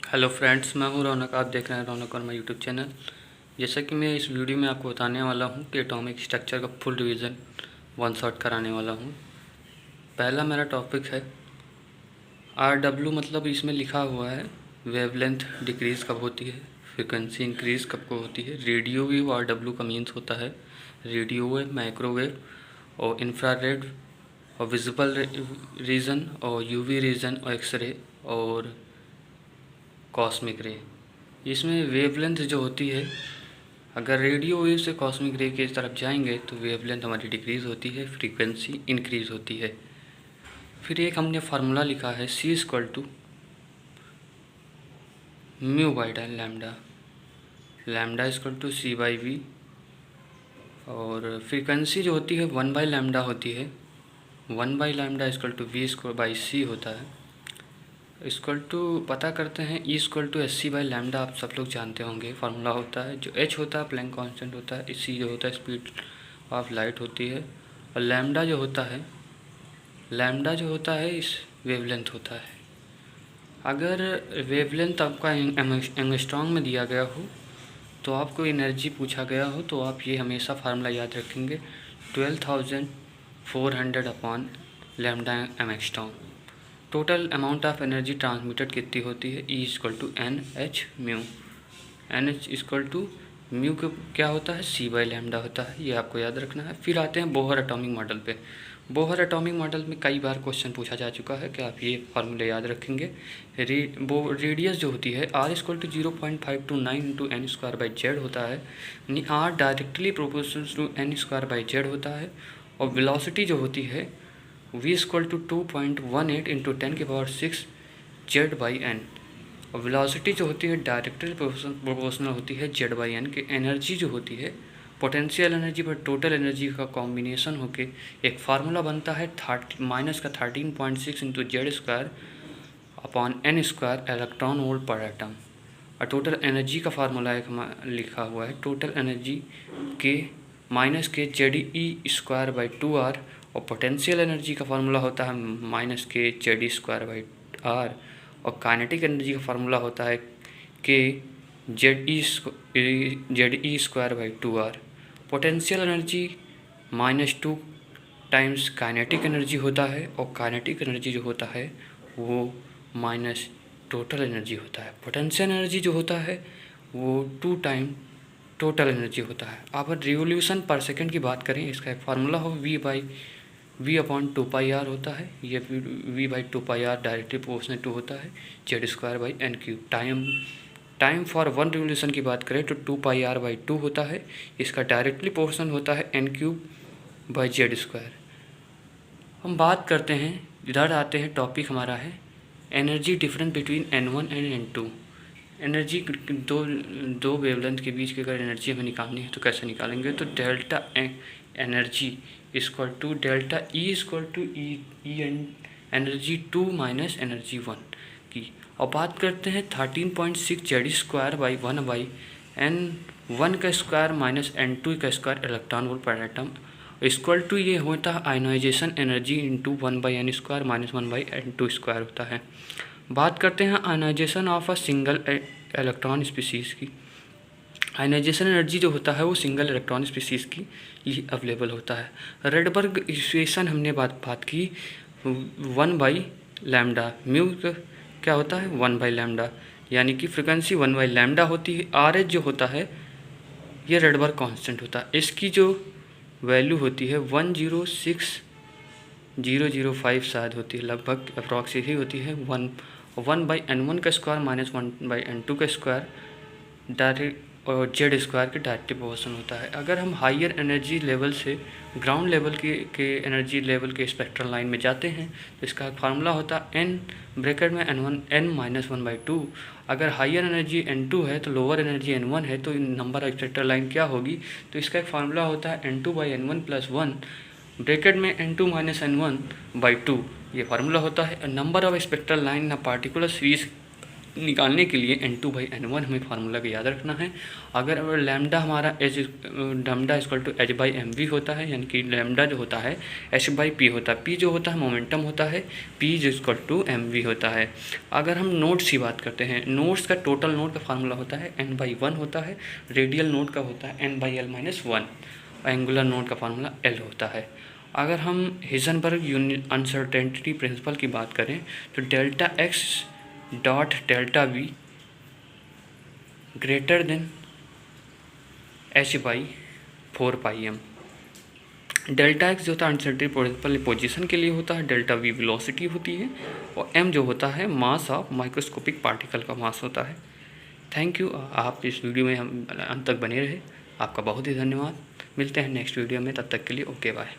Hello friends, मैं हूं रौनक। आप देख रहे हैं रौनक और मैं यूट्यूब चैनल। जैसा कि मैं इस वीडियो में आपको बताने वाला हूं कि एटॉमिक स्ट्रक्चर का फुल रिवीजन वन शॉट कराने वाला हूं। पहला मेरा टॉपिक है RW, मतलब इसमें लिखा हुआ है वेवलेंथ डिक्रीज़ कब होती है, फ्रिक्वेंसी इंक्रीज़ कब को होती है। रेडियो वेव RW का मीन्स होता है रेडियो वेव, माइक्रोवेव और इंफ्रारेड और विजिबल रीजन और UV रीजन और एक्सरे और कॉस्मिक रे। इसमें वेवलेंथ जो होती है, अगर रेडियो वेव से कॉस्मिक रे की तरफ जाएंगे तो वेवलेंथ हमारी डिक्रीज़ होती है, फ्रीक्वेंसी इंक्रीज़ होती है। फिर एक हमने फार्मूला लिखा है C mu by d lambda, lambda equal to C/V। और फ्रीक्वेंसी जो होती है 1/λ होती है, 1/λ इक्वल टू V/C होता है। इक्वल टू पता करते हैं E=hc/λ। आप सब लोग जानते होंगे फार्मूला होता है। जो h होता है प्लैंक कांस्टेंट होता है, c जो होता है स्पीड ऑफ लाइट होती है, और लैम्डा जो होता है इस वेवलेंथ होता है। अगर वेवलेंथ आपका एंगस्ट्रॉन्ग में दिया गया हो तो आपको एनर्जी पूछा गया हो तो आप ये हमेशा फार्मूला याद रखेंगे 12,400 upon lambda angstrom. Total amount of energy transmitted कितनी होती है, E=NH mu. NH equal to mu को क्या होता है, C/λ होता है। ये आपको याद रखना है। फिर आते हैं बोहर एटॉमिक मॉडल पे। बोहर एटॉमिक मॉडल में कई बार क्वेश्चन पूछा जा चुका है कि आप ये फार्मूले याद रखेंगे। रेडियस जो होती है R=0.529 इंटू n² होता है, यानी R directly proportional to n² होता है। और वेलोसिटी जो होती है V=2.18 इंटू 10⁻6 Z/n। और वेलोसिटी जो होती है डायरेक्टली प्रोपोर्शनल होती है Z/n की। एनर्जी जो होती है पोटेंशियल एनर्जी पर टोटल एनर्जी का कॉम्बिनेशन होके एक फार्मूला बनता है -13.6 into Z² upon n² electron volt पर एटम। और टोटल एनर्जी का फार्मूला एक लिखा हुआ है, टोटल एनर्जी के -k ZE²/2R। और पोटेंशियल एनर्जी का फार्मूला होता है -k ZE²/R। और काइनेटिक एनर्जी का फार्मूला होता है k ZE²/2R। Potential energy -2 times kinetic energy होता है, और काइनेटिक एनर्जी जो होता है वो माइनस टोटल एनर्जी होता है। पोटेंशियल एनर्जी जो होता है वो 2 टाइम टोटल एनर्जी होता है। अब रिवोल्यूशन पर सेकंड की बात करें, इसका एक फार्मूला हो V/2πr होता है। ये V/2πr डायरेक्टली प्रोपोर्शनल टू होता है Z²/n³। टाइम फॉर 1 रिवोल्यूशन की बात करें तो 2πr/2 होता है। इसका डायरेक्टली प्रोपोर्शनल होता है n³/z²। हम बात करते हैं, इधर आते हैं, टॉपिक हमारा है energy difference between N1 and N2। Energy दो वेवलेंथ के बीच की अगर एनर्जी हमें निकालनी है तो कैसे निकालेंगे, तो delta energy equal to delta E equal to energy 2 minus energy 1 की। और बात करते हैं 13.6 Z²/1/n1 का स्क्वायर माइनस n2 का स्क्वायर इलेक्ट्रॉन वोल्ट पर एटम इक्वल टू ये होता है ionization energy into 1/n² minus 1/n2² होता है। बात करते हैं ionisation of a single electron species की। आयनाइजेशन एनर्जी जो होता है वो सिंगल इलेक्ट्रॉन स्पीसीज़ की ही अवेलेबल होता है। रेडबर्ग इक्वेशन हमने बात की 1/λ। म्यू क्या होता है 1/λ, यानी कि फ्रिक्वेंसी 1/λ होती है। RH जो होता है ये रेडबर्ग कांस्टेंट होता है। इसकी जो वैल्यू होती है 106,005 शायद होती है, लगभग अप्रॉक्स ही होती है। 1/n1 का स्क्वायर माइनस 1/n2 का स्क्वायर डायरेक्ट और Z² के डायरेक्टली प्रोपोर्शनल होता है। अगर हम हायर एनर्जी लेवल से ग्राउंड लेवल के एनर्जी लेवल के स्पेक्ट्रल लाइन में जाते हैं तो इसका फार्मूला होता है n ब्रैकेट में n-1/2। अगर हायर एनर्जी n2 है तो लोअर एनर्जी n1 है, तो नंबर ऑफ स्पेक्ट्रल लाइन क्या होगी, तो इसका एक फार्मूला होता है n2/n1 + 1 ब्रैकेट में n2 - n1/2। ये फार्मूला होता है। Number of spectral line in particular series निकालने के लिए N2/N1 हमें फार्मूला को याद रखना है। अगर लैम्डा हमारा लैम्डा इक्वल टू h/mv होता है, यानी कि लैम्डा जो होता है h/p होता है, p जो होता है मोमेंटम होता है, p जो इक्वल टू mv होता है। अगर हम नोड्स की बात करते हैं, नोड्स का टोटल नोड का फार्मूला होता है n/1 होता है, रेडियल नोड का होता है n/l-1, एंगुलर नोड का फार्मूला l होता है। अगर हम हिजनबर्ग अनसर्टेनिटी प्रिंसिपल की बात करें तो delta x dot delta v greater than h/4πm। Delta x जो होता है अनसर्टेनिटी प्रिंसिपल पोजीशन के लिए होता है, डेल्टा v वेलोसिटी होती है, और m जो होता है मास ऑफ माइक्रोस्कोपिक पार्टिकल का मास होता है। थैंक यू, आप इस वीडियो में हम अंत तक बने रहे। आपका बहुत ही धन्यवाद। मिलते हैं नेक्स्ट वीडियो में, तब तक के लिए ओके बाय।